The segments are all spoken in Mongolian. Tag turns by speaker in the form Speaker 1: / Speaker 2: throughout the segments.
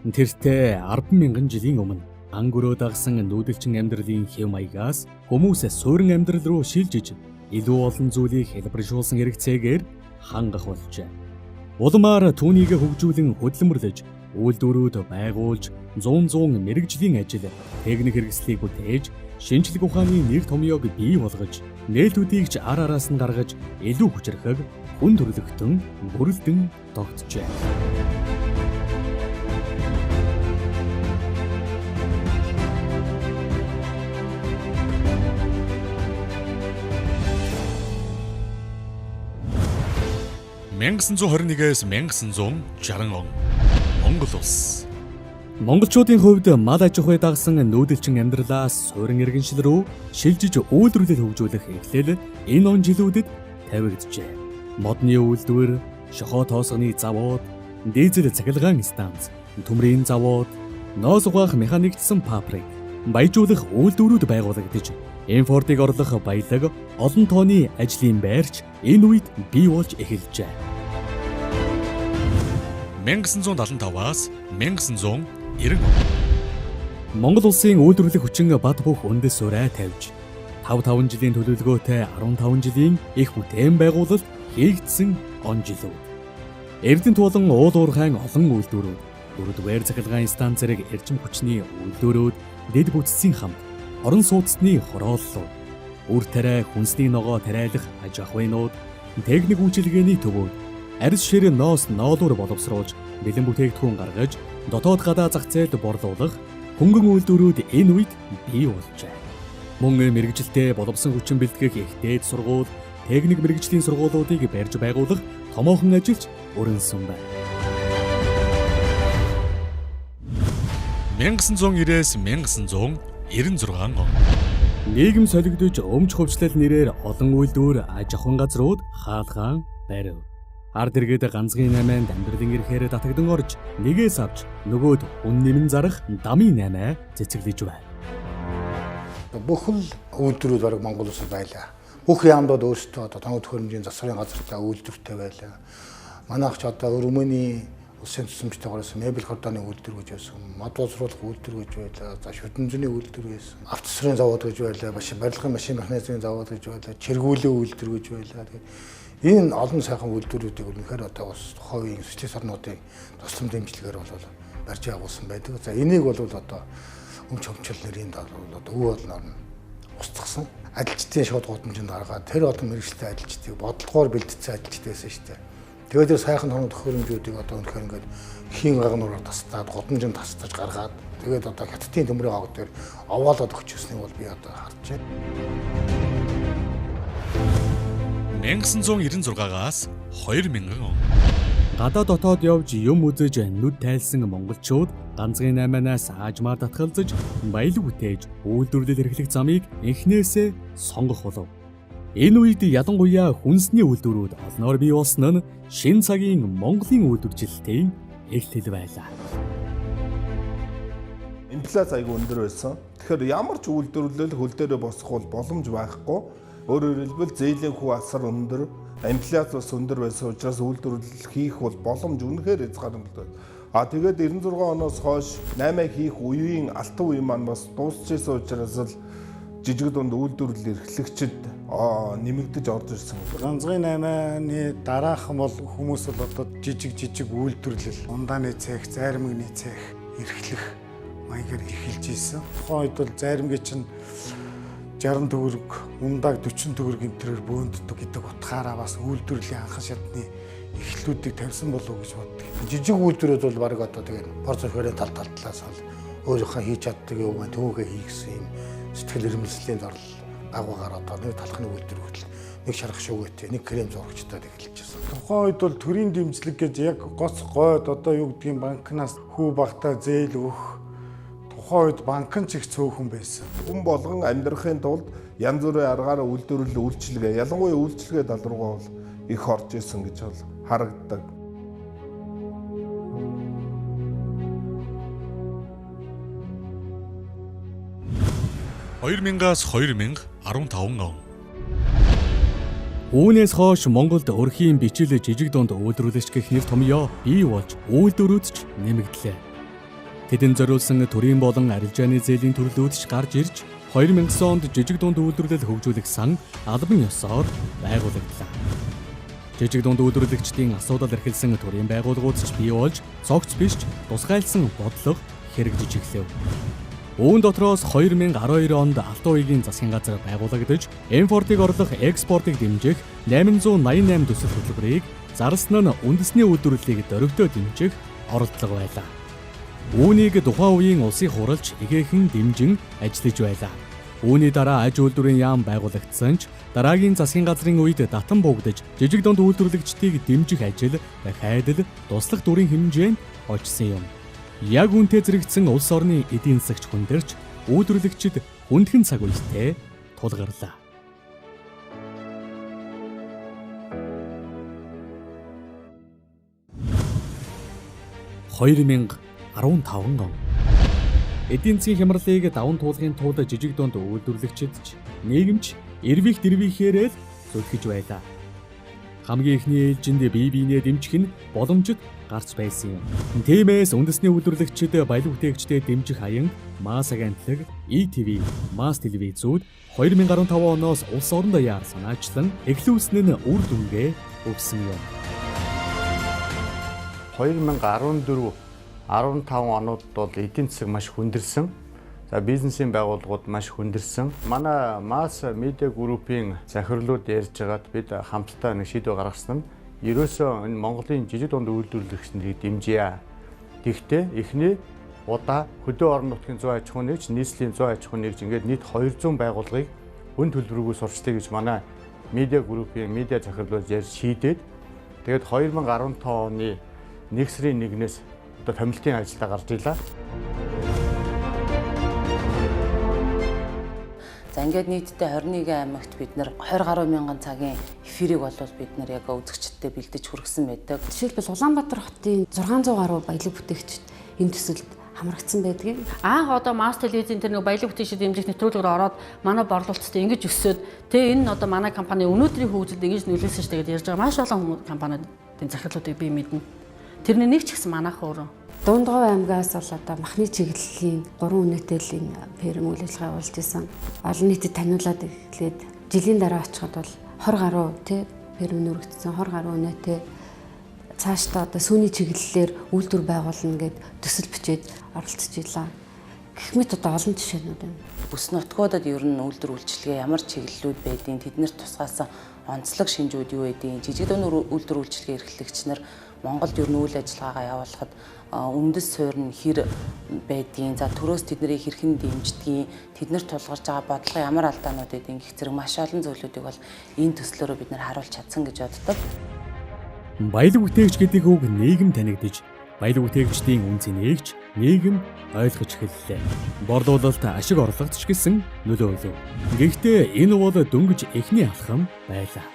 Speaker 1: тэртээ 10,000 жилийн өмнө ангөрөө дагсан нүүдэлчин амьдралын хэв маягаас хүмүүсээ суурин амьдрал руу шилжиж илүү олон зүйлийг хэлбэржүүлсэн хэрэгцээгээр хангах болжээ. Улмаар түүнийг хөгжүүлэн хөдөлмөрлөж, үйлдвэрүүд байгуулж, 100 мэрэгжлийн ажил, техник хэрэгслийг бүтээж, шинжлэх ухааны нэр томьёог бий болгож, нээлтүүдийг ч ар араас нь гаргаж, илүү хүчрхэг, хүн төрлөختөн, бүрэлдэн тогтжээ. (1921-с 1960 он) Монгол улс. Монголчуудын хувьд мал аж ахуй дагсан нүүдэлчин амьдралаас суурин иргэншил рүү шилжиж үйлдвэрлэл хөгжүүлэх эхлэл энэ он жилүүдэд тавигджээ. Модны үйлдвэр, шохоо тоосгоны завод, дизель цахилгаан станц, төмрийн завод, ноос угаах механикчсан фабрик, баяжуулах үйлдвэрүүд байгуулагдаж, импортыг орлох баялаг, олон тооны ажлын байрч энэ үед бий болж эхэлжээ. 1975-аас 1990 Монгол улсын үйлдвэрлэх хүчин бат бөх үндэс ураа тавьж 5 жилийн төлөвлөгөөтэй 15 жилийн их бүтээн байгуулалт хийгдсэн он жилүүд. Эрдэнэт болон уул уурхайн олон үйлдвэрүүд, 4-р цахилгаан станц зэрэг эрчим хүчний үйлдвэрүүд, дэд бүтцийн хамт, орон сууцны хорооллууд, үр тариа хүнсний ногоо тариалах аж ахуйнууд, техник үйлчилгээний төвүүд, арьс шир ноос ноолуур боловсруулж, бэлэн бүтээгдэхүүн гаргаж, дотоод гадаа зах зээлд борлуулах хөнгөн үйлдвэрүүд энэ үед бий болжээ. Мөн мэрэгжилтэй боловсон хүчин бэлтгэх их дээд сургууль, техник мэрэгжлийн сургуулиудыг барьж байгуулах томоохон ажилч өрнсөн байна. 1990-с 1996 он нийгэм солигдож өмч хувьчлал нэрээр олон үйлдвэр аж ахуйн газрууд хаалгаан барив. Ард иргэд ганцгийн 8-нд амьдралын эрхээр татагдан орж, нэгээс авч нөгөөд үн нэмэн зарах дамын 8 цэцэглэж байна.
Speaker 2: Бүхэл үйлдвэрүүд бараг Монгол улсад байлаа. Бүх яамдууд өөрсдөө одоо тоног төхөөрөмжийн засварын газартаа үйлдвэртэй байлаа. Манайх ч одоо Румыны улсын тусламжтайгаараас мебель хордооны үйлдвэр гэж байсан, мод боловсруулах үйлдвэр гэж байлаа, за шүтэн зүйний үйлдвэр байсан, автосрын завод гэж байлаа, барилгын машин механизмын завод гэж байлаа, чиргүүлийн үйлдвэр гэж байлаа. Энэ олон сайхан үйлдвэрүүдийг үнэхээр одоо бас тухайн социалист орнуудын туслам дэмжлэгээр бол барьж байгуулсан байдаг. За энийг бол одоо өмч хөвчл нэрийн одоо өв олноор нь устгасан. Ажилчдын шууд гудамжинд гаргаад тэр олон мэрэгчлээ ажилчдыг бодлогоор бэлдсэн ажилчд байсан шүү дээ. Тэгээд тэр сайхан тоног төхөөрөмжүүдийг одоо үнэхээр ингээд хийн гагнуураар тастаад гудамжинд тастаж гаргаад тэгээд одоо хятадын төмрийн хог дээр овоолоод өгч өснгийг бол би одоо харж байна. 1996-аас 2000 он гадаа дотоод явж юм үзэж нүд тайлсан монголчууд ганцгийн 8-аас аажмаар татгалзаж баялаг бүтээж үйлдвэрлэл эрхлэх замыг эхнээсээ сонгох болов. Энэ үед ялангуяа хүнсний үйлдвэрүүд олноор бий болсон нь шин цагийн Монголын үйлдвэржилтийн эхлэл байлаа.
Speaker 3: Инфляц айгүй өндөр байсан. Тэгэхээр ямар ч үйлдвэрлэл хөл дээрээ босох бол боломж байхгүй. Өөрөөр хэлбэл зээлийн хүү асар өндөр, инфляц бас өндөр байсан учраас үйлдвэрлэл хийх бол боломж үнэхээр хязгаартай. Тэгээд 96 оноос хойш 8 хийх үеийн алтан үе маань бас дуусчихсан учраас л жижиг дунд үйлдвэрлэл эрхлэгчид нэмэгдэж орж ирсэн.
Speaker 4: Ганцгийн 8-ны дараахан бол хүмүүс бол одоо жижиг үйлдвэрлэл, ундааны цех, зайрмагны цех эрхлэх маягаар эхэлж ирсэн. Тухайн үед бол зайрмгийн чинь 60 төгрөг, ундааг 40 төгрөг гэмтрээр бөөнддөг гэдэг утгаараа бас үйлдвэрлэлийн анхан шатны эхлэлүүдийг тавьсан болов уу гэж боддог.
Speaker 2: Жижиг үйлдвэрүүд бол баг одоо тэгээд порцохорын талаас нь өөрийнхөө хийж чаддаг юм түүгээ хийгсэн юм сэтгэл эрмэлзлийн зорл агуугаар одоо нэг талхны үйлдвэр хөтөл нэг шарах шүүгээтэй, нэг крем зурагчтай эхэлчихсэн.
Speaker 4: Тухайн үед бол төрийн дэмжлэг гэж яг гоц гойд одоо юу гэдгийг банкнаас хүү багтаа зээл өгөх тухайн үед банкн ч их цөөхөн байсан.
Speaker 3: Хүн болгон амьдрахын тулд янз бүрийн аргаараа үйлдвэрлэл үйлчилгээ, ялангуяа үйлчилгээ тал руугаа бол их орж исэн гэж бол харагддаг.
Speaker 1: (2000-аас 2015 он) Үүнээс хойш Монголд өрхийн бичил жижиг дунд үйлдвэрлэгч гэх нэр томьёо бий болж үйлдвэрүүд ч нэмэгдлээ. Тэдэнд зориулсан төрийн болон арилжааны зээлийн төрлүүд ч гарч ирж 2000 онд жижиг дунд үйлдвэрлэл хөгжүүлэх сан албан ёсоор байгуулагдлаа. Жижиг дунд үйлдвэрлэгчдийн асуудал эрхэлсэн төрийн байгууллагууд ч бий болж цогц биш тусгайлсан бодлого хэрэгжиж эхлэв. Үүн дотроос 2012 онд Алтан уягийн засгийн газар байгуулагдаж, импортыг орлох, экспортыг дэмжих 888 төсөл хөтөлбөрийг зарласан нь үндэсний үйлдвэрлэлийг дөрвөлтөө дэмжих оролдлого байлаа. Үүнийг тухайн үеийн улсын хуралч игээхэн дэмжин ажиллаж байлаа. Үүний дараа аж үйлдвэрийн яам байгуулагдсан ч дараагийн засгийн газрын үед татан буугдаж жижиг дунд үйлдвэрлэгчдийг дэмжих ажил дахиад туслах дүрийн хэмжээнд очсон юм. Яг үнтэй зэрэгцсэн улс орны эдийн засагч хүндэрч үйлдвэрлэгчид хүндхэн цаг үетэй тулгарлаа. (2015 он) эдийн засгийн хямралыг даван туулахын тулд жижиг дунд үйлдвэрлэгчид ч нийгэмч эрвих дэрвихээр л зүтгэж байлаа. Хамгийн ихний ээлжинд бие биенээ дэмжих нь боломжит гарч байсан юм. Тиймээс үндэсний үйлдвэрлэгчид баялаг бүтээгчдэд дэмжих аян МАС агентлаг, ETV, МАС телевизүүд 2015 оноос улс орон даяар санаачлан эхлүүлсэн нь үр дүнгээ өгсөн юм.
Speaker 5: 2014-15 онууд бол эдийн засаг маш хүндэрсэн. За бизнесийн байгууллагууд маш хүндэрсэн. Манай МАС медиа группийн захирлууд ярьж байгаад бид хамтдаа нэг шийдвэр гаргасан нь ерөөсөө энэ Монголын жижиг дунд үйлдвэрлэгчдийг дэмжийе. Гэхдээ эхний удаа хөдөө орон нутгийн 100 аж ахуйн нэгж, нийслэлийн 100 аж ахуйн нэгж ингээд нийт 200 байгууллагыг өн төлбөргүй сурчдаа гэж манай медиа группийн медиа захирлууд ярьж шийдээд тэгээд 2015 оны 1 сарын 1-ээс одоо томилтын ажилдаа гарч ийлаа.
Speaker 6: За ингээд нийтдээ 21 аймагт бид нэр 20 гаруй мянган цагийн эфирийг бол бид нэр яг үзэгчдэд бэлдэж хүргэсэн байдаг.
Speaker 7: Жишээлбэл Улаанбаатар хотын 600 гаруй баялаг бүтээгчид энэ төсөлд хамрагдсан байдгийг.
Speaker 8: Анх одоо МАС телевизийн тэр нэг баялаг бүтээгчид дэмжих нэвтрүүлгээр ороод манай борлуулалтад ингэж өсөөд тэгээ энэ нь одоо манай компани өнөөдрийн хөгжилд ингэж нөлөөлсөн ш тэгээд ярьж байгаа маш олон компаниудын захирлуудыг би мэднэ. Тэрний нэг ч гэсэн манайх өөрөө
Speaker 7: Дундгов аймгаас бол одоо махны чиглэлийн 3 үнэтэйлийн ферм үйл ажиллагаа явуулж исэн. Олон нийтэд таниулаад эхлээд жилийн дараа очиход бол 20 гаруй ферм нөрөгдсөн, 20 гаруй үнэтэй цаашдаа одоо сүүний чиглэлээр үйлдвэр байгуулна гэд төсөл бичээд оролцож илаа. Гэх мэт одоо олон жишээнүүд байна.
Speaker 6: Бүс нутгуудад ер нь үйлдвэр үйлчилгээ ямар чиглэлүүд байдیں, тэднэрт тусгаасан онцлог шинжүүд юу байдیں, жижиг дунд үйлдвэр үйлчилгээ эрхлэгч нар Монголд ер нь үйл ажиллагаагаа явуулахад үндэс суурь нь хэр байдیں, за төрөөс тэднийг хэрхэн дэмждгийг, тэднэрт тулгарч байгаа бодлого ямар алдаанууд байдیں гэх зэрэг маш олон зүйлүүдийг бол энэ төслөөрөө бид нар харуулж чадсан гэж боддог.
Speaker 1: Баялаг бүтээгч гэдэг үг нийгэм танигдж, баялаг бүтээгчдийн үнцийг нээгч нийгэм ойлгож эхэллээ. Борлуулалт ашиг орлогоч гэсэн нөлөө өгөв. Гэхдээ энэ бол дөнгөж эхний алхам байлаа.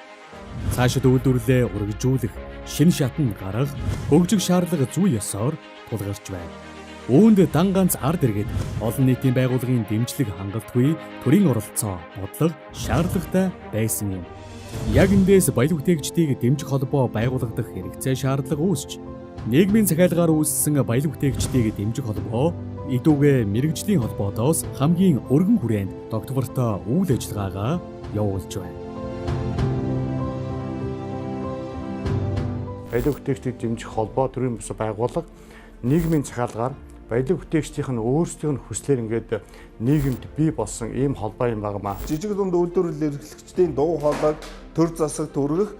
Speaker 1: Цаашид үйлдвэрлэлээ үргэлжлүүлэх шинэ шатнд гарах хөгжих шаардлага зүй ёсоор тулгарч байна. Үүнд дан ганц ард иргэд олон нийтийн байгууллагын дэмжлэг хангалтгүй төрийн оролцоо бодлого шаардлагатай байсан юм. Яг эндээс баялаг бүтээгчдийг дэмжих холбоо байгуулагдах хэрэгцээ шаардлага үүсч нийгмийн захиалгаар үүссэн баялаг бүтээгчдийг дэмжих холбоо идүүгээ мэрэгжлийн холбоодоос хамгийн өргөн хүрээнд тогтвортой үйл ажиллагаагаа явуулж байна.
Speaker 5: Баялаг бүтээгчдийг дэмжих холбоо төрийн бус байгууллага нийгмийн захиалгаар баялаг бүтээгчдийн өөрсдийн хүслээр ингээд нийгэмд бий болсон ийм холбоо юм байна.
Speaker 3: Жижиг дунд үйлдвэрлэл эрхлэгчдийн дуу хоолойг төр засагт хүргэх,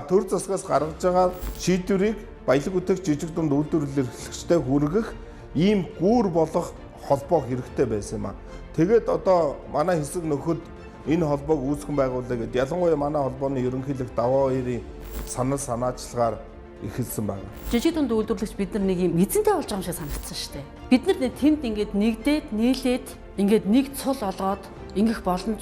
Speaker 3: төр засгаас гаргаж байгаа шийдвэрийг баялаг бүтээгч жижиг дунд үйлдвэрлэл эрхлэгчдэд хүргэх ийм гүүр болох холбоо хэрэгтэй байсан юм. Тэгээд одоо манай хэсэг нөхөд энэ холбоог үүсгэн байгууллаа гэдэг. Ялангуяа манай холбооны ерөнхийлөгч Даваа хоёрын санаачлагаар эхэлсэн байна.
Speaker 8: Жижиг дунд үйлдвэрлэгч бид нар нэг юм эзэнтэй болж байгаа юм шиг санагдсан шүү дээ. Бид нар тэнд ингээд нэгдээд нийлээд ингээд нэг цул олгоод ингэх боломж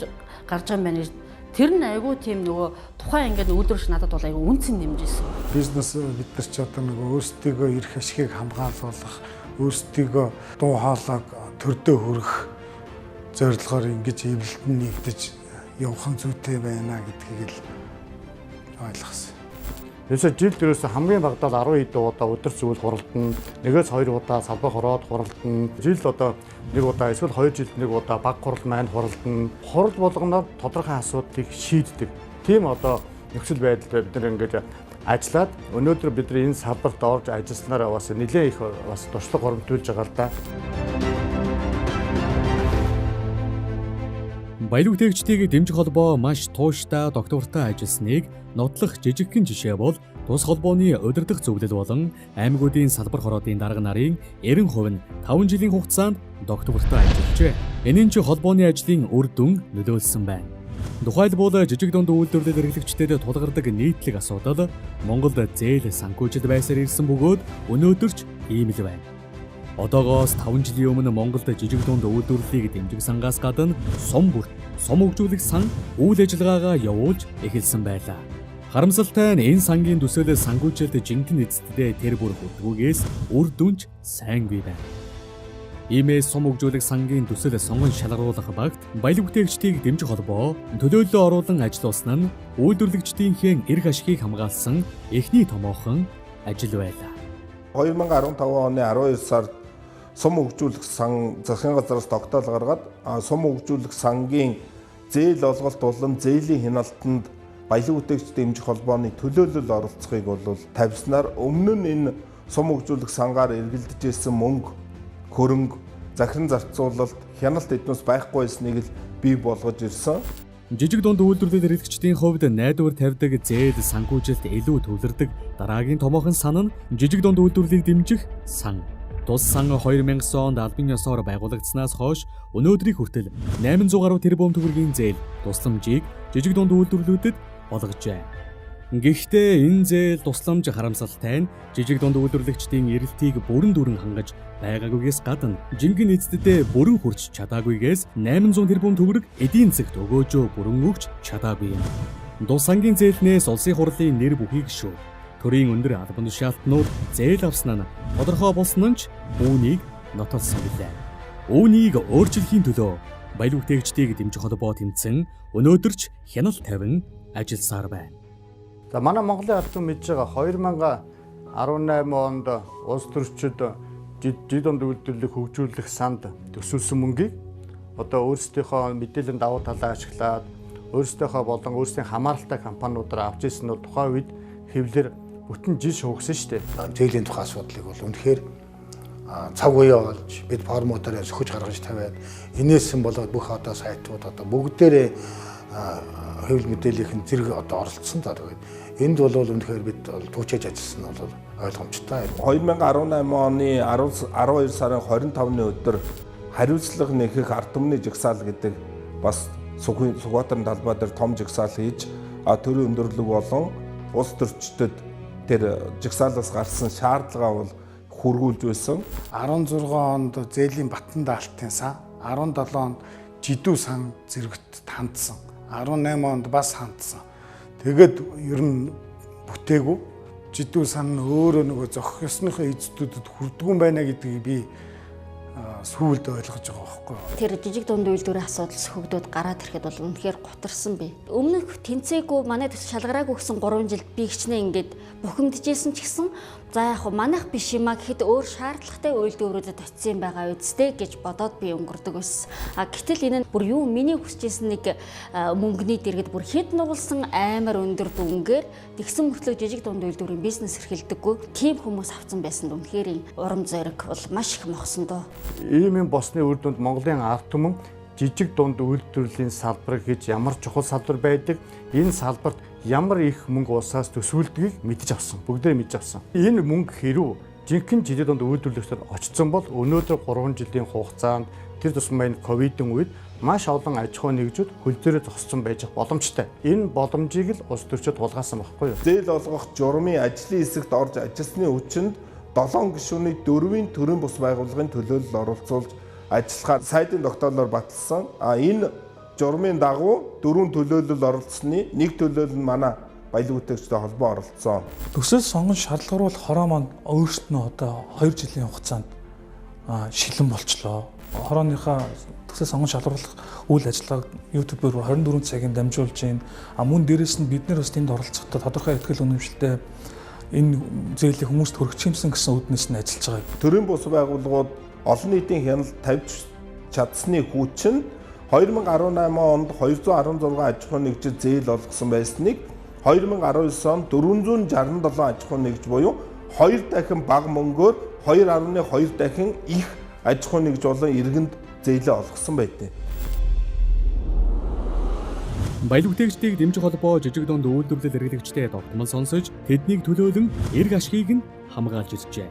Speaker 8: гарч байгаа юм байна. Тэр нь айгүй тийм нөгөө тухайн ингээд үйлдвэрч надад бол айгүй үнцэн нэмжсэн.
Speaker 4: Бизнес бид нар ч одоо нөгөө өөрсдийгөө эрх ашигыг хамгаалуулах, өөрсдийгөө дуу хоолойг төрдөө хүргэх зорилгоор ингэж эвлэлтэн нэгдэж явах зүйтэй байна гэдгийг л ойлгосон.
Speaker 5: Тэрээс жилд ерөөсө хамгийн багадаа 10 хэдэн удаа өдөр зүйл хуралдана. Нэгээс 2 удаа салбар хороод хуралдана. Жилд одоо 1 удаа эсвэл 2 жилд 1 удаа баг хурал маань хуралдана. Хурал болгоноор тодорхой асуудлыг шийддэг. Тийм одоо нөхцөл байдалтай бид нар ингээд ажиллаад өнөөдөр бид нар энэ салбарт орж ажилласнараа бас нэлээд их бас туршлага хуримтуулж байгаа л да.
Speaker 1: Баялаг бүтээгчдийг дэмжих холбоо маш тууштай доктортой ажилласныг нотлох жижигхэн жишээ бол тус холбооны удирдах зөвлөл болон аймагуудын салбар хороодын дарга нарын 90% нь 5 жилийн хугацаанд доктортой ажиллажээ. Энэ нь ч холбооны ажлын үр дүн нөлөөлсөн байна. Тухайлбал жижиг дунд үйлдвэрлэл эрхлэгчдэд тулгардаг нийтлэг асуудал Монголд зээл санхүүжилт байсаар ирсэн бөгөөд өнөөдөр ч ийм л байна. Одоогоос 5 жилийн өмнө Монголд жижиг дунд үйлдвэрлэлийг дэмжих сангаас гадна сум хөгжүүлэх сан үйл ажиллагаагаа явуулж эхэлсэн байлаа. Харамсалтай нь энэ сангийн төсөөлөл санхүүжилт жинхэнэ эцэстдээ тэр бүр хөдөлгөөгөөс үр дүнч сайнгүй байна. Иймээс сум хөгжүүлэх сангийн төсөөлөл сонгон шалгаруулах багт баялаг бүтээгчдийг дэмжих холбоо төлөөлөлөө оруулан ажиллуулсан нь үйлдвэрлэгчдийнхээ эрх ашигыг хамгаалсан эхний томоохон ажил байлаа.
Speaker 3: 2015 оны 12 сард сум хөгжүүлэх сан засгийн газраас тогтоол гаргаад сум хөгжүүлэх сангийн зээл олголт болон зээлийн хяналтанд баялаг бүтээгч дэмжих холбооны төлөөлөл оролцохыг бол тавьснаар өмнө нь энэ сум хөгжүүлэх сангаар эргэлдэж ирсэн мөнгө, хөрөнгө, захиран зарцуулалт, хяналт эднээс байхгүй байсныг л бий болгож ирсэн.
Speaker 1: Жижиг дунд үйлдвэрлэл эрхлэгчдийн хувьд найдвар тавьдаг зээл санхүүжилт илүү төвлөрдөг дараагийн томоохон сан нь жижиг дунд үйлдвэрлэлийг дэмжих сан. Тус сан 2000 онд албан ёсоор байгуулагдсанаас хойш өнөөдрийг хүртэл 800 гаруй тэрбум төгрөгийн зээл тусламжийг жижиг дунд үйлдвэрлэлүүдэд олгожээ. Гэхдээ энэ зээл тусламж харамсалтай нь жижиг дунд үйлдвэрлэгчдийн эрэлтийг бүрэн дүрэн хангаж байгаагүйгээс гадна жинхэнэ эцэддээ бүрэн хүрч чадаагүйгээс 800 тэрбум төгрөг эдийн засагт өгөөжөө бүрэн өгч чадаагүй юм. Тус сангийн зээлнээс улсын хурлын нэр бүхий гишүүд төрийн өндөр албан тушаалтнууд зээл авсан нь тодорхой болсон нь ч үүнийг нотолсон билээ. Үүнийг өөрчлөхийн төлөө баялаг бүтээгчдийг дэмжих холбоо тэмцэн өнөөдөр ч хяналт тавин ажилласаар байна.
Speaker 5: За манай Монголын аль түмэн мэдж байгаа 2018 онд улс төрчид жижиг дунд үйлдвэрлэлийг хөгжүүлэх санд төсөөлсөн мөнгийг одоо өөрсдийнхөө мэдээллийн давуу талаа ашиглаад өөрсдийнхөө болон өөрсдийн хамааралтай компаниудаар авч ирсэн нь тухайн үед хэвлэр бүтэн жил шуугсан шүү дээ.
Speaker 2: Зээлийн тухай асуудлыг бол үнэхээр цаг үеэ олж бид формуудаар сөхөж гаргаж тавиад энээсэн болоод бүх одоо сайтууд одоо бүгдээрээ хэвлэл мэдээллийн зэрэг одоо оролцсон даа. Энд бол үнэхээр бид туучаж ажилласан нь бол ойлгомжтой.
Speaker 3: 2018 оны 12 сарын 25-ны өдөр хариуцлага нэхэх ард түмний жагсаал гэдэг бас Сүхбаатарын талбай дээр том жагсаал хийж төрийн өндөрлөг болон улс төрчдөд тэр жагсаалаас гарсан шаардлага бол хүргүүлж байсан.
Speaker 4: 16 онд зээлийн Батан даалтын сан, 17 онд жидүү сан зэрэгт хандсан, 18 онд бас хандсан. Тэгэд ер нь бүтээгүй жидүү сан өөрөө нөгөө зохих ёсныхоо эзэдүүдэд хүрдгүн байна гэдгийг би сүүлд ойлгож байгаа байхгүй.
Speaker 9: Тэр жижиг дунд үйлдвэрийн асуудал сөхөгдөөд гараад ирэхэд бол үнэхээр гутарсан бэ. Өмнөх тэнцээгүй манай төс шалгараагүй гэсэн 3 жилд би хичнээн ингээд бухимдажсэн ч гэсэн за яг манайх биш юмаа гэхэд өөр шаардлагатай үйлдвэрүүдэд очисон байгаа үсттэй гэж бодоод би өнгөрдөг байсан. Гэтэл энэ нь бүр юу миний хүсэжсэн нэг мөнгөний дэргэд бүр хэд нугалсан амар өндөр дүнгээр тэгсэн мөртлөө жижиг дунд үйлдвэрийн бизнес эрхэлдэггүй тийм хүмүүс авсан байсан үнэхээр урам зориг бол маш их мохсон доо.
Speaker 5: Ийм босны үр дүнд Монголын ард түмэн жижиг дунд үйлдвэрлэлийн салбарыг хийж ямар чухал салбар байдаг, энэ салбарт ямар их мөнгө улсаас төсвөлдгийг мэдж авсан. Бүгдээ мэдж авсан. Энэ мөнгө хэрүү жинхэнэ жижиг дунд үйлдвэрлэгчид очсон бол өнөөдөр 3 жилийн хугацаанд тэр тусмын ковидын үед маш олон аж ахуй нэгжүүд хөл дээрээ зогссон байж боломжтой. Энэ боломжийг л улс төрчид тулгаасан байхгүй юу?
Speaker 3: Зээл олгох журмын ажлын хэсэгт орж ажилласны үчинд 7 гишүүний 4-ийн төрийн бус байгууллагын төлөөлөл оролцуулж ажиллахаар сайдын тогтоолоор баталсан. Энэ журмын дагуу 4 төлөөлөл оролцсны нэг төлөөлөл нь манай баялаг бүтээгчтэй холбоо оролцсон.
Speaker 10: Төсөл сонгон шалгаруулах хороо маань өөрсдөө одоо 2 жилийн хугацаанд шилэн болчлоо. хорооныхаа төсөө сонгон шалгаруулах үйл ажиллагааг YouTube-оор 24 цагийн дамжуулж байна. Мөн дээрэс нь бид нар бас тэнд оролцохдоо тодорхой ихтгэл үнэмшилтэй энэ зээлийг хүмүүст хүргэчихэмсэн гэсэн үднэс нь ажиллаж байгаа.
Speaker 3: Төрийн бус байгууллагууд олон нийтийн хяналт тавьж чадсны хүчин 2018 онд 216 аж ахуй нэгжид зээл олгосон байсныг 2019 онд 467 аж ахуй нэгж буюу 2 дахин бага мөнгөөр 2.2 дахин их аж ахуй нэгж болон иргэнд зээлээ олгосон байдیں۔
Speaker 1: Баялаг бүтээгчдийг дэмжих холбоо жижиг дунд үйлдвэрлэл эрхлэгчдэд тогтмол сонсож тэднийг төлөөлөн эрг ашгийг нь хамгаалж иржээ.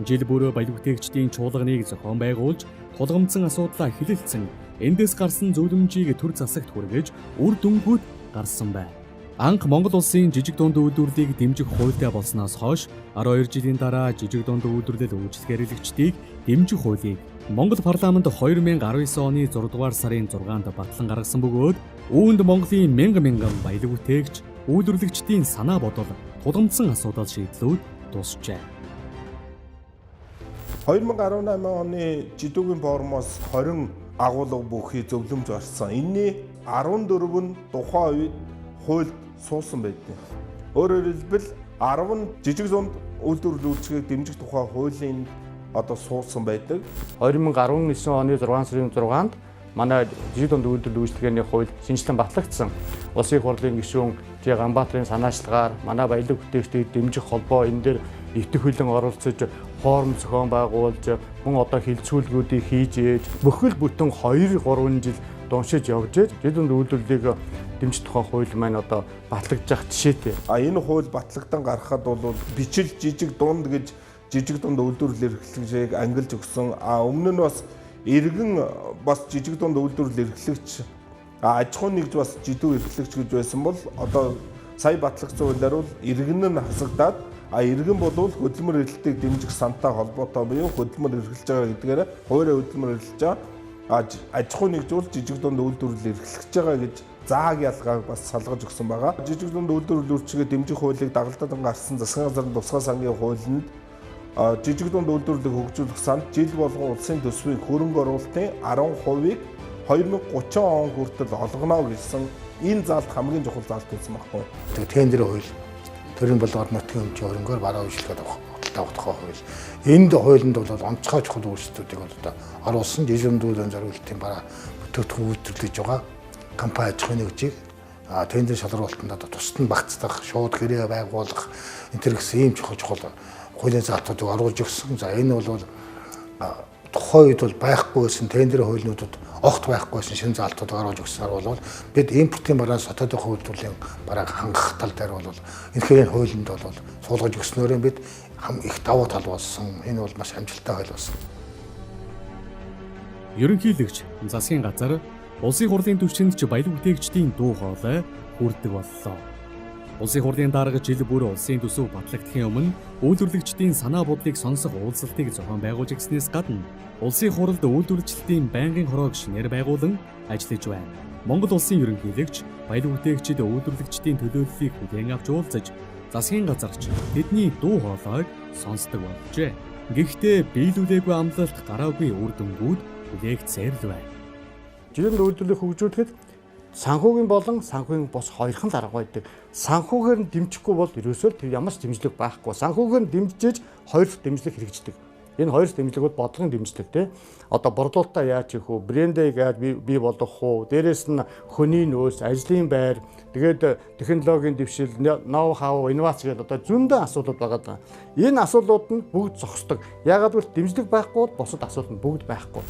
Speaker 1: Жил бүр баялаг бүтээгчдийн чуулганыг зохион байгуулж, тулгамдсан асуудлаа хэлэлцэн, эндээс гарсан зөвлөмжийг төр засагт хүргэж, үр дүнгууд гарсан байна. Анх Монгол улсын жижиг дунд үйлдвэрлэлийг дэмжих хуультай болсноос хойш 12 жилийн дараа жижиг дунд үйлдвэрлэл үйлчлэг эрхлэгчдийг дэмжих хуулийг Монгол парламент 2019 оны 6 дугаар сарын 6-нд батлан гаргасан бөгөөд үүнд Монголын мянган баялаг бүтээгч үйлдвэрлэгчдийн санаа бодол тулгамдсан асуудал шийдлүүд дуусжээ.
Speaker 3: 2018 оны Жидүүгийн форумоос 20 агуулга бүхий зөвлөмж гарсан. Энэний 14 нь тухайн үед хуульд суусан байдیں۔ Өөрөөр хэлбэл 10 жижиг дунд үйлдвэрлэл үйлчлэгийг дэмжих тухай хуулийн одоо суусан байдаг.
Speaker 5: 2019 оны 6 сарын 6-нд манай жижиг дунд үйлдвэрлэл үйлчлэгээний хууль шинжилэн батлагдсан. Улсын их хурлын гишүүн Т. Ганбаатарын санаачлагаар манай баялаг бүтээгчдийг дэмжих холбоо энэ дээр итэх хөлөн оролцож форум зохион байгуулж мөн одоо хилцүүлгүүдийг хийж ээж бүхэл бүтэн 2-3 жил дуншиж явж ээж жижиг дунд үйлдвэрлэлийг дэмжих тухай хууль маань одоо батлагдах жишээтэй.
Speaker 3: Энэ хууль батлагдсан гарахад бол бичил жижиг дунд гэж жижиг дунд үйлдвэрлэл эрхлэгчийг ангилж өгсөн. Өмнө нь бас иргэн бас жижиг дунд үйлдвэрлэл эрхлэгч аж ахуй нэгж бас жидүү эрхлэгч гэж байсан бол одоо сая батлагдсан хуулиар бол иргэн нь хасагдаад иргэн бол хөдөлмөр эрхлэлтийг дэмжих сантай холбоотой буюу хөдөлмөр эрхэлж байгаа гэдгээр хуурай хөдөлмөр эрхэлж байгаа аж ахуй нэгж бол жижиг дунд үйлдвэрлэл эрхлэж байгаа гэж зааг ялгааг бас салгаж өгсөн байгаа. Жижиг дунд үйлдвэрлэл үйлчлэгээ дэмжих хуулийг дагалдаад гарсан засгийн газрын тусгай сангийн хуулинд жижиг дунд үйлдвэрлэлийг хөгжүүлэх санд жил болгон улсын төсвийн хөрөнгө оруулалтын 10%-ийг 2030 он хүртэл олгоно гэсэн энэ заалт хамгийн чухал заалт байсан байхгүй.
Speaker 2: Тендер хууль, төрийн болоод нутгийн хэмжээ хөрөнгөөр бараа үйлчлэгээд авах тухай хууль. Энд хуулинд бол онцгой чухал өөрчлөлтүүдийг одоо оруулсан жижиг дунд үйлдвэрлэлийн зориулалтын бараа бүтээгдэхүүн үйлдвэрлэж байгаа компани аж ахуй нэгжийг тендер шалралтанд одоо тусад нь багцдах, шууд гэрээ байгуулах энэ төр гэсэн ийм чухал хуулийн заалтуудыг оруулж өгсөн. За энэ бол тухайн үед бол байхгүй байсан тендер хуулиудад огт байхгүй байсан шинэ заалтууд оруулж өгсөөр бол бид импортын бараас хотоодын үйлдвэрлэлийн барааг хангах тал дээр бол энэхээр хуулинд бол суулгаж өгснөөрөө бид их давуу тал болсон. Энэ бол маш амжилттай хууль болсон.
Speaker 1: Ерөнхийлөгч засгийн газар улсын хурлын түвшинд ч баялаг бүтээгчдийн дуу хоолой хүрдэг боллоо. Улсын хурлын дарга жил бүр улсын төсөв батлагдахын өмнө үйлдвэрлэгчдийн санаа бодлыг сонсох уулзалтыг зохион байгуулж гиснээс гадна улсын хуралд үйлдвэрлэгчдийн байнгын хороог шинээр байгуулан ажиллаж байна. Монгол улсын ерөнхийлөгч баялаг бүтээгчид үйлдвэрлэгчдийн төлөөллийг хүлээн авч уулзаж засгийн газарч тэдний дуу хоолойг сонсдог болжээ. Гэхдээ биелүүлээгүй амлалт гараагүй үр дүнгууд бүлээгдсээр л байна.
Speaker 5: Жижиг дунд үйлдвэрлэлийг хөгжүүлэхэд санхүүгийн болон санхүүгийн бос хоёрхан дарга байдаг. Санхүүгээр нь дэмжихгүй бол ерөөсөө тэр ямар ч дэмжлэг байхгүй. Санхүүгээр нь дэмжиж хоёр дахь дэмжлэг хэрэгждэг. Энэ хоёр дэмжлэгүүд бодлогын дэмжлэг тий. Одоо борлуулалтаа яаж хийх вэ? Брендээ яаж бий болгох вэ? Дээрээс нь хөний нөөц, ажлын байр, тэгээд технологийн дэвшил, ноу хау, инновац гэдэг одоо зөндөө асуудал байгаа. Энэ асуудлууд нь бүгд зогсдог. Яагаад гэвэл дэмжлэг байхгүй бол бусад асуудал нь бүгд байхгүй.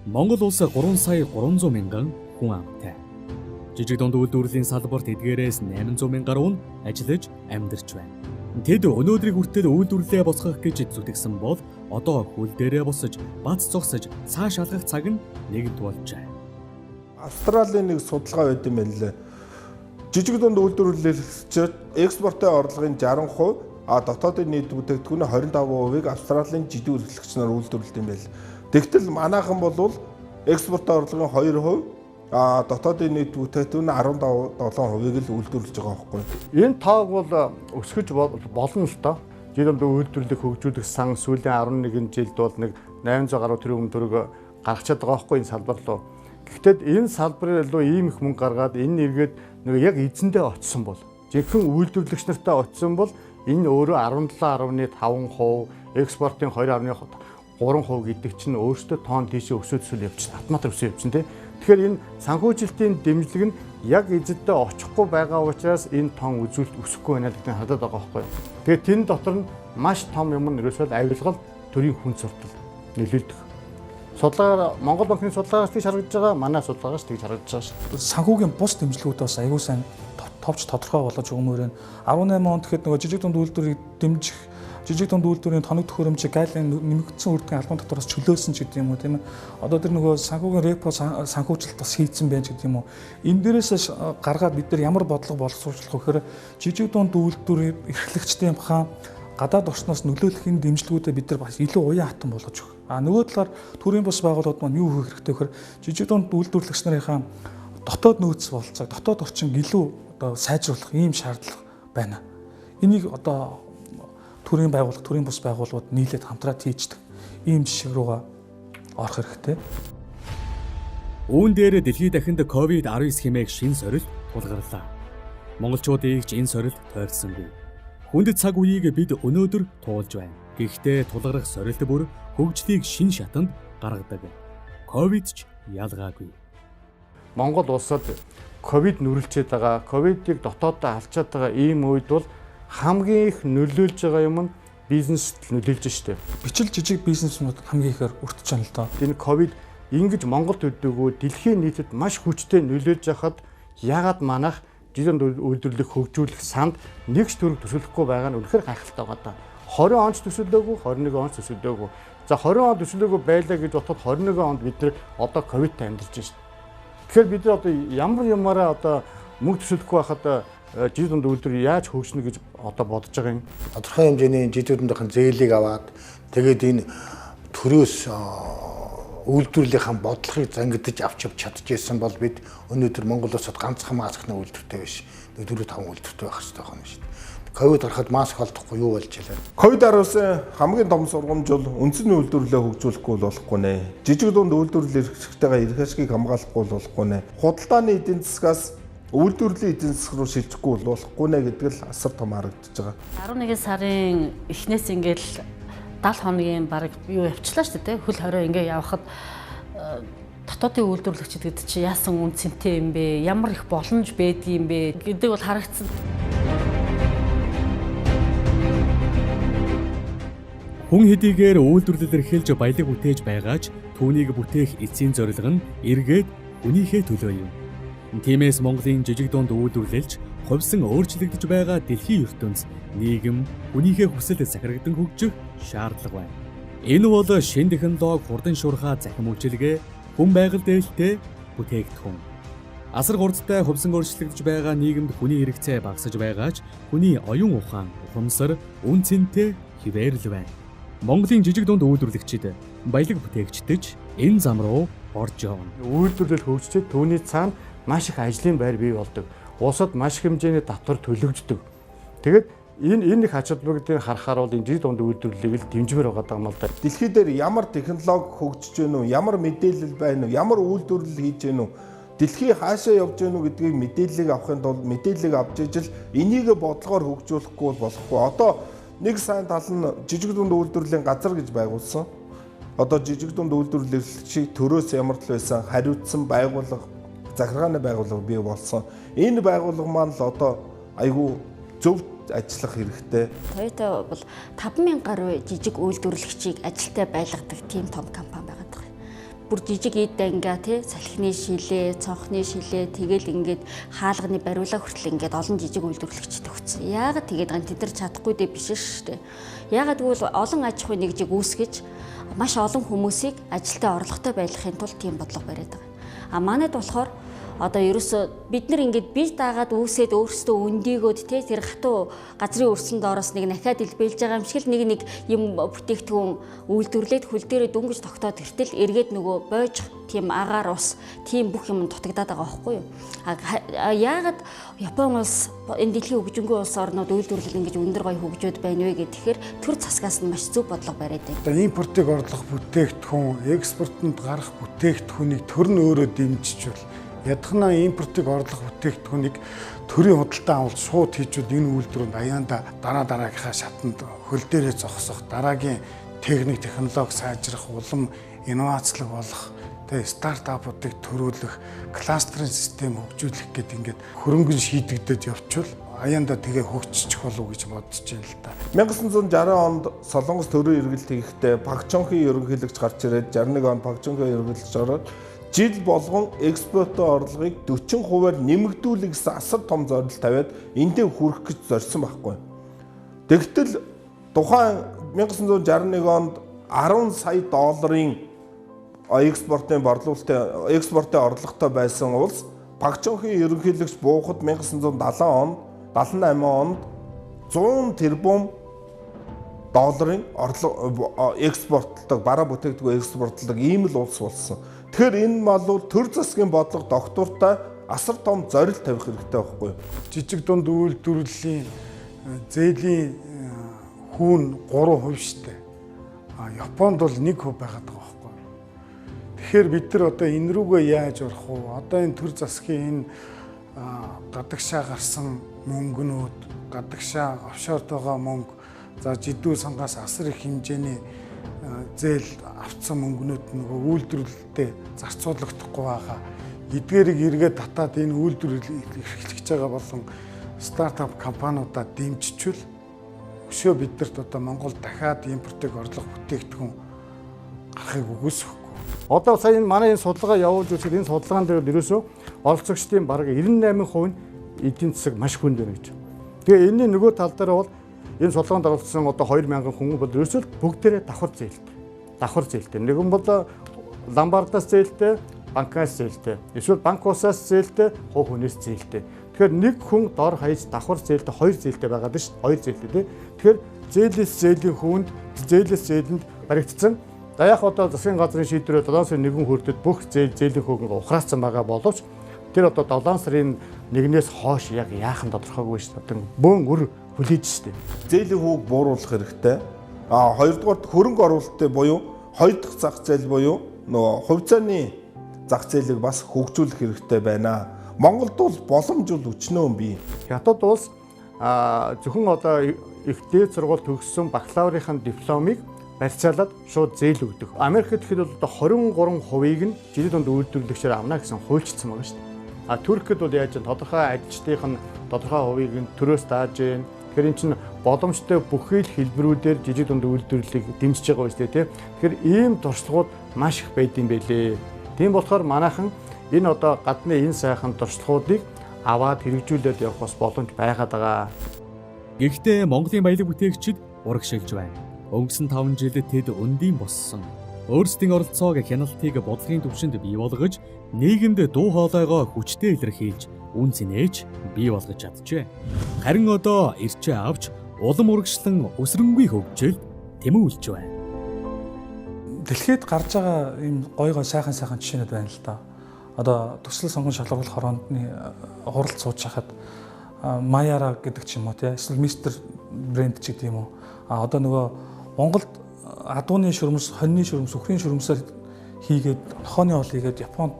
Speaker 1: Монгол улс 3,300,000 хүн амтай. Жижиг дунд үйлдвэрлэлийн салбарт эдгээрээс 800,000 гаруй нь ажиллаж амьдарч байна. Тэд өнөөдрийг хүртэл үйлдвэрлэлээ босгох гэж зүтгэсэн бол одоо хөл дээрээ босож, бац зогсож, цааш алгах цаг нь нэгэнт болжээ.
Speaker 3: Австралийн нэг судалгаа байд юм байна лээ. Жижиг дунд үйлдвэрлэлчид экспортын орлогын 60%, дотоодын нийт бүтээгдэхүүний 25%-ыг Австралийн жидүү эрхлэгч нар үйлдвэрлэдэг юм байна. Тэгтэл манайхан бол экспортын орлогын 2%, дотоодын нийт бүтээгдэхүүний 17%-ыг л үйлдвэрлэж байгаа байхгүй.
Speaker 5: Энэ тоог бол өсгөж болно л доо. Жижиг дунд үйлдвэрлэлийг хөгжүүлэх сан сүүлийн 11 жилд бол нэг 800 гаруй тэрбум төгрөг гаргачаад байгаа байхгүй энэ салбар руу. Гэхдээ энэ салбарын руу ийм их мөнгө гаргаад энэ эргээд нэг яг эзэндээ очсон бол жинхэнэ үйлдвэрлэгч нартай очсон бол энэ өөрөө 17.5%, экспортын 2.3% гэдэг чинь өөртөө тоон тийшээ өсөөдсөл явчихсан. Автомат өсөө явчихсан тийм. Тэгэхээр энэ санхүүжилтийн дэмжлэг нь яг эзэддээ очихгүй байгаа учраас энэ тоон үзүүлэлт өсөхгүй байна гэдгийг хадаад байгаа байхгүй. Тэгээд тэн дотор нь маш том юм нь ерөөсөө авилгал төрийн хүн суртал нөлөөлдөг. Судалгаар Монгол банкны судалгаагаар тийж харагдаж байгаа, манай судалгаагаар тийж харагдаж байгаа шүү.
Speaker 10: Санхүүгийн бус дэмжлэгүүд бас аягүй сайн товч тодорхой болж өгмөр байна. 18 онд гэхэд нөгөө жижиг дунд үйлдвэрийг дэмжих, жижиг дунд үйлдвэрийн тоног төхөөрөмжийг гайлын нэмэгдсэн үрдгийн албан татвараас чөлөөлсөн ч гэдэг юм уу тийм ээ. Одоо тэр нөгөө санхүүгийн репо санхүүжилт бас хийцэн байна ч гэдэг юм уу. Энэ дээрээс гаргаад бид нар ямар бодлого боловсруулах вэ гэхээр жижиг дунд үйлдвэрийн эрхлэгчдийн хаан гадаад орчноос нөлөөлөх энэ дэмжлэгүүдэд бид нар бас илүү уян хатан болгож өгөх. Нөгөө талаар төрийн бус байгууллагууд маань юу хийх хэрэгтэй вэ гэхээр жижиг дунд үйлдвэрлэгч нарынхаа дотоод нөөц болцоог, дотоод орчин илүү одоо сайжруулах ийм шаардлага байна. Энийг одоо төрийн байгууллага, төрийн бус байгууллагууд нийлээд хамтраад хийждэг ийм жишээ рүүгээ орох хэрэгтэй.
Speaker 1: Үүн дээр дэлхийд дахинд COVID-19 хэмээх шин сорилт тулгарлаа. Монголчуудыг ч энэ сорилт тойрсонгүй. Хүнд цаг үеийг бид өнөөдөр туулж байна. Гэхдээ тулгарх сорилт бүр хөгжлийг шин шатанд гаргадаг. Ковид ч ялгаагүй.
Speaker 5: Монгол улсад ковид нүрэлчээд байгаа, ковидыг дотооддоо алчаад байгаа ийм үед бол хамгийн их нөлөөлж байгаа юм нь бизнест нөлөөлж штеп.
Speaker 10: Бичил жижиг бизнесмүүд хамгийн ихээр өртөж байна л доо.
Speaker 5: Энэ ковид ингэж Монгол төдийгүй дэлхийн нийтэд маш хүчтэй нөлөөлж байхад яагаад манайх жижиг үйлдвэрлэлийг хөгжүүлэх санд нэгч төгрөг төсөөлөхгүй байгаа нь үнэхээр гайхалтай байгаа даа. 20 онд төсөөлөөгүй, 21 онд төсөөлөөгүй. За 20 онд төсөөлөөгүй байлаа гэж бодоход 21 онд бид нэр одоо ковидтай амьдарч байна шүү дээ. Тэгэхээр бид нар одоо ямар ямаараа одоо мөнгө төсөөлөхгүй байхад жижиг дунд үйлдвэр яаж хөгжинө гэж одоо бодож байгаа юм.
Speaker 2: Тодорхой хэмжээний жижиг дундын зээлийг аваад тэгээд энэ төрөөс үйлдвэрлэлийнхаа бодлогыг зангидж авч чадчихсан бол бид өнөөдөр Монгол улсад ганцхан маскны үйлдвэртэй биш 4-5 үйлдвэртэй байх хэрэгтэй байна шүү дээ. Ковид гарахад маск олдохгүй юу болж илээ.
Speaker 3: Ковид-19 хамгийн том сургамж бол үндсэн үйлдвэрлэлээ хөгжүүлэхгүй болохгүй нэ. Жижиг дунд үйлдвэрлэл эрхлэгчтэйгээ эрх ашгийг хамгаалахгүй болохгүй нэ. Худалдааны эдийн засгаас үйлдвэрлэлийн эдийн засаг руу шилжихгүй болохгүй нэ гэдэг л асар том харагдаж байгаа.
Speaker 8: 11 сарын эхнээс ингээл 70 хоногийн бараг юу явчлаа шүү дээ. Хөл хорой ингээ явхад дотоодын үйлдвэрлэгчид гэдэг чи яасан үн цэнтэй юм бэ? Ямар их боломж байдгийм бэ гэдэг бол харагдсан.
Speaker 1: Хүн хэдийгээр үйлдвэрлэл эрхэлж баялаг бүтээж байгаач түүнийг бүтээх эцсийн зорилго нь эргээд хүнийхээ төлөө юм. Тиймээс Монголын жижиг дунд үйлдвэрлэлч хувьсан өөрчлөгдөж байгаа дэлхийн ертөнц нийгэм хүнийхээ хүсэл захирагдан хөгжих шаардлага байна. Энэ бол шинэ технологи хурдан шуурхай захим үйлчилгээ хүн байгаль дээлтэй бүтээгдэхүүн. Асар хурдтай хувьсан өөрчлөгдөж байгаа нийгэмд хүний хэрэгцээ багасж байгаач хүний оюун ухаан, ухамсар, үн цэнтэй хിവэрл байна. Монголын жижиг дунд үйлдвэрлэгчид баялаг бүтээгчдэж энэ зам руу орж явна.
Speaker 5: Үйлдвэрлэл хөгжчихэд түүний цаана маш их ажлын байр бий болдог. Улсад маш их хэмжээний татвар төлөгддөг. Тэгээд энэ их ач холбогдолыг харахаар бол энэ жижиг дунд үйлдвэрлэлийг л дэмжмээр байгаа юм л да.
Speaker 3: Дэлхий дээр ямар технологи хөгжиж байна уу, ямар мэдээлэл байна уу, ямар үйлдвэрлэл хийж байна уу, дэлхий хаашаа явж байна уу гэдгийг мэдээллийг авахын тулд мэдээллийг авч ижил энийг бодлогоор хөгжүүлэхгүй бол болохгүй. Одоо нэг сайн тал нь жижиг дунд үйлдвэрлэлийн газар гэж байгуулсан. Одоо жижиг дунд үйлдвэрлэгчид төрөөс ямар л байсан хариуцсан байгууллага, захиргааны байгууллага бий болсон. Энэ байгууллага маань л одоо айгүй зөв ажиллах хэрэгтэй.
Speaker 9: Toyota бол 5,000 гаруй жижиг үйлдвэрлэгчийг ажилтай байлгадаг тийм том компани байгаа даа. Бүр жижиг эд дангаа тий салхины шилээ, цонхны шилээ тэгэл ингээд хаалганы бариулаа хүртэл ингээд олон жижиг үйлдвэрлэгчтэй өгсөн. Яагаад тэгээд гэн тэд нар чадахгүй дээ биш шүү дээ. Яагаад гэвэл олон аж ахуйн нэгжийг үүсгэж маш олон хүмүүсийг ажилтаа орлоготой байлгахын тулд тийм бодлого бариад байгаа. А манайд болохоор одоо ерөөсө бид нар ингээд бие даагаад үүсээд өөрсдөө өндийгөөд тий тэр хатуу газрын өрсөн доороос нэг нахиад илбэлж байгаа юм шиг л нэг юм бүтээгдэхүүн үйлдвэрлээд хөл дээрээ дүнгиж тогтоод тэртэл эргээд нөгөө бойж тийм агаар ус тийм бүх юм дутагдаад байгаа байхгүй юу. Яагаад Япон улс энэ дэлхийн хөгжингүй улс орнууд үйлдвэрлэл ингэж өндөр гоё хөгжөөд байна вэ гэхээр төр засгаас нь маш зөв бодлого бариад байна.
Speaker 4: Одоо импортыг орлох бүтээгдэхүүн, экспортод гарах бүтээгдэхүүнийг төр нь өөрөө дэмжижүүл ядахна импортыг орлох бүтээгдэхүүнийг төрийн худалдаа авалт шууд хийжүүд энэ үйлдвэрүүд аяанда дараагийнхаа шатанд хөл дээрээ зогсох, дараагийн техник технологи сайжрах, улам инновацлог болох, тэгээ стартапуудыг төрүүлэх, кластерын систем хөгжүүлэх гэдэг ингээд хөрөнгөн шийдэгдэж явчвал аяанда тэгээ хөгжчих болов гэж бодож байна л да.
Speaker 3: 1960 онд Солонгос төрийн эргэлт хийхдээ Пак Чон-хи ерөнхийлөгч гарч ирээд 61 онд Пак Чон-хи ерөнхийлөгч ороод жил болгон экспортын орлогыг 40%-аар нэмэгдүүлэх гэсэн асар том зорилт тавиад эндээ хүрэх гэж зорьсон байхгүй. Тэгтэл тухайн 1961 онд 10 сая долларын экспортын орлоготой байсан улс Пак Чон-хи ерөнхийлөгч буухад 1970 онд 78 онд 100 тэрбум долларын экспортлдог бараа бүтээгдэхүүн экспортлдог ийм л улс болсон. Тэгэхээр энэ бол төр засгийн бодлого доктортой асар том зорилт тавих хэрэгтэй байхгүй юу?
Speaker 4: Жижиг дунд үйлдвэрлэлийн зээлийн хүүн 3% штэ. Японд бол 1% байгаад байгаа байхгүй. Тэгэхээр бид нар одоо энэ рүүгээ яаж орох вэ? Одоо энэ төр засгийн энэ гадагшаа гарсан мөнгөнүүд, гадагшаа офшорт байгаа мөнгө, за жидүү сангаас асар их хэмжээний зээл авцсан мөнгнүүд нөгөө үйлдвэрлэлтэд зарцуулагдахгүй байгаа. Эдгээрийг эргээд татаад энэ үйлдвэрлэл эрхлэж байгаа болон стартап компаниудаа дэмжижүүл өшөө бидэрт одоо Монгол дахиад импортыг орлох бүтээгдэхүүн гарахыг үгүйсэхгүй.
Speaker 5: Одоо сая энэ манай энэ судалгаа явуулж үзэхэд энэ судалгаан дээр ерөөсөө оролцогчдын бараг 98% нь эдийн засаг маш хүнд байна гэж. Тэгээ энэний нөгөө тал дээр бол энэ судалгаанд оролцсон одоо 2000 хүн бол ерөөсөө бүгдээрээ давхар зээлтэй. Давхар зээлтэй. Нэгэн бол ломбардаас зээлтэй, банкаас зээлтэй. Эсвэл банк усаас зээлтэй, хувь хүнээс зээлтэй. Тэгэхээр нэг хүн дор хаяж давхар зээлтэй, хоёр зээлтэй байгаад шүү дээ. Хоёр зээлтэй тий. Тэгэхээр зээлээс зээлийн хүнд, зээлээс зээлэнд баригдсан. За яг одоо засгийн газрын шийдвэрээр 7 сарын 1 хүртэл бүх зээлийн хөнгө ухраацсан байгаа боловч тэр одоо 7 сарын 1-ээс хойш яг яахан тодорхойгүй шүү дээ. Бөөн өр хүлээж шүү дээ.
Speaker 3: Зээлийн хүүг бууруулах хэрэгтэй. Хоёрдугаар хөрөнгө оруулалттай буюу хоёр дахь зах зээл буюу нөгөө хувьцааны зах зээлийг бас хөгжүүлэх хэрэгтэй байна. Монголд бол боломжгүй өчнөө бий.
Speaker 5: Хятад улс зөвхөн одоо их дээд сургууль төгссөн бакалаврын дипломыг барьцаалаад шууд зээл өгдөг. Америкт гэхэд бол одоо 23%-ийг нь жилийн дунд үйлдвэрлэгчээр авна гэсэн хуульчилсан байгаа шүү дээ. Туркид бол яаж вэ? Тодорхой ажилчдын тодорхой хувийг нь төрөөс дааж гэн. Тэгэхээр эн чинь боломжтой бүхий л хэлбэрүүдээр жижиг дунд үйлдвэрлэлийг дэмжиж байгаа үстэй тий. Тэгэхээр ийм туршлагууд маш их байд юм байлээ. Тийм болохоор манайхан энэ одоо гадны энэ сайхан туршлагуудыг аваад хэрэгжүүлээд явах бас боломж байгаад байгаа.
Speaker 1: Гэхдээ Монголын баялаг бүтээгчид урагшилж байна. Өнгөрсөн 5 жилд тэд өндийн болсон. Өөрсдийн оролцоог хяналтыг бодлогын түвшинд бий болгож, нийгэмд дуу хоолойгоо хүчтэй илэрхийлж, үн цэнэж бий болгож чаджээ. Харин одоо ирчээ авч улам урагшлан өсрөнгүй хөгжилд тэмүүлж байна.
Speaker 10: Дэлхийд гарч байгаа ийм гой сайхан жишээнүүд байна л да. Одоо төсөл сонгон шалгаруулах хороондны хуралд сууж хахад Маяра гэдэг ч юм уу тий, эсвэл мистер брэнд ч гэдэг юм уу. Одоо нөгөө Монголд адууны шүрмэс, хоньны шүрмэс, үхрийн шүрмэсээр хийгээд нохооны хоол хийгээд Японд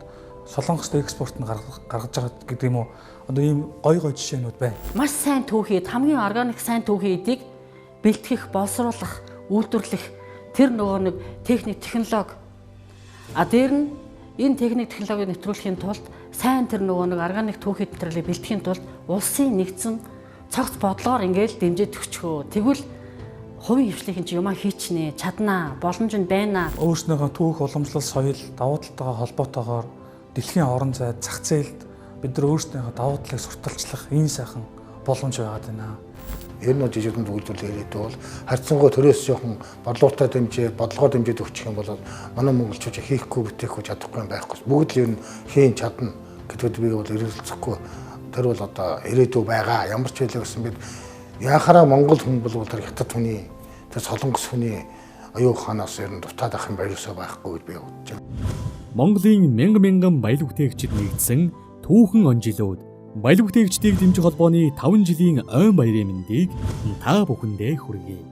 Speaker 10: Солонгост экспорт нь гаргаж байгаа гэдэг юм уу. Одоо ийм гой жишээнүүд байна.
Speaker 8: Маш сайн түүхийд, хамгийн органик сайн түүхийдийг бэлтгэх, боловсруулах, үйлдвэрлэх тэр нөгөө нэг техник, технологи. Дээр нь энэ техник, технологиг нэвтрүүлэхийн тулд сайн тэр нөгөө нэг органик түүхийд нэвтрүүлгийг бэлтгэхийн тулд улсын нэгдсэн цогц бодлогоор ингээл дэмжиж өгчхөө. Тэгвэл хувийн хвшлийн чинь юмаа хийчнэ, чаднаа, боломж нь байна.
Speaker 10: Өөрснөөгөө түүх, уламжлал, соёл, давуу талтайгаа холбоотойгоор дэлхийн орон зай, зах зээлд бид нар өөрснөөгөө давуу талыг сурталчлах энэ сайхан боломж байгаад байна.
Speaker 2: Ер нь жижиг дунд үйлдвэрлэл ирээдүй бол харьцангуй төрөөс жоохон бодлоготой дэмжээ, бодлогоо дэмжиж өгчих юм бол манай монголчууд хийхгүй бүтэхгүй чадахгүй юм байхгүй. Бүгд л ер нь хийн чадна гэдэгт би бол эргэлзэхгүй тэр бол одоо ирээдүй байгаа. Ямар ч байлаа гэсэн бид яхаараа Монгол хүн бол тэр хятад хүний тэр солонгос хүний аюул хаанаас ер нь дутаад ах юм баярсаа байхгүй гэж би бодож байна.
Speaker 1: Монголын мянган баялаг бүтээгчид нэгдсэн түүхэн онжилууд баялаг бүтээгчдийг дэмжих холбооны 5 жилийн ойн баярын мэндийг та бүхэндээ хүргэе.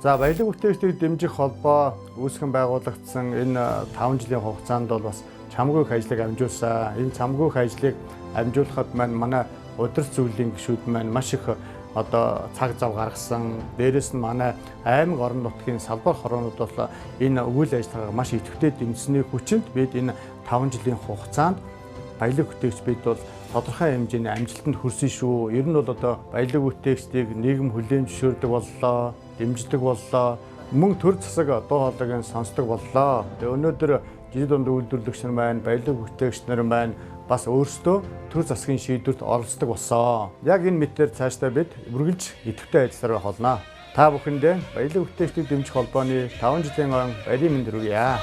Speaker 5: За баялаг бүтээгчдийг дэмжих холбоо үүсгэн байгуулагдсан энэ 5 жилийн хугацаанд бол бас чамгүй их ажлыг амжуулсан. Энэ чамгүй их ажлыг амжуулахад манай удирц зөвлөлийн гишүүд маань маш их одоо цаг зав гаргасан. Дээрээс нь манай аймаг орон нутгийн салбар хороонууд бол энэ үйл ажиллагааг маш идэвхтэй дэмжсэний хүчинд бид энэ 5 жилийн хугацаанд баялаг бүтээгч бид бол тодорхой хэмжээний амжилтанд хүрсэн шүү. Ер нь бол одоо баялаг бүтээгчдийг нийгэм хүлээн зөвшөөрдөг боллоо, дэмждэг боллоо, мөн төр засаг дуу хоолойг сонсдог боллоо. Тэгээ өнөөдөр жижиг дунд үйлдвэрлэгч нар маань, баялаг бүтээгч нар маань бас өөрсдөө төр засгийн шийдвэрт оролцдог болсон. Яг энэ мэтээр цаашдаа бид үргэлж идэвхтэй ажилласаар байх болно. Та бүхэндээ баялаг бүтээгчдийг дэмжих холбооны 5 жилийн ойн баярын мэнд хүргье.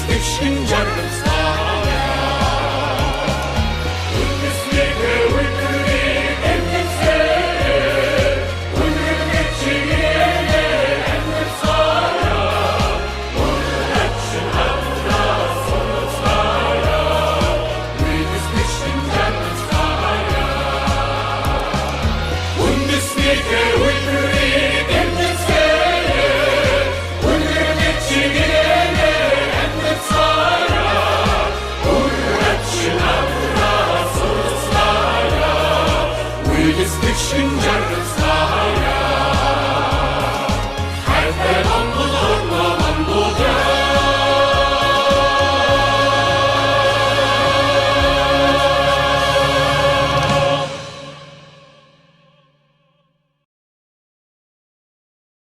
Speaker 11: Fiction jargon.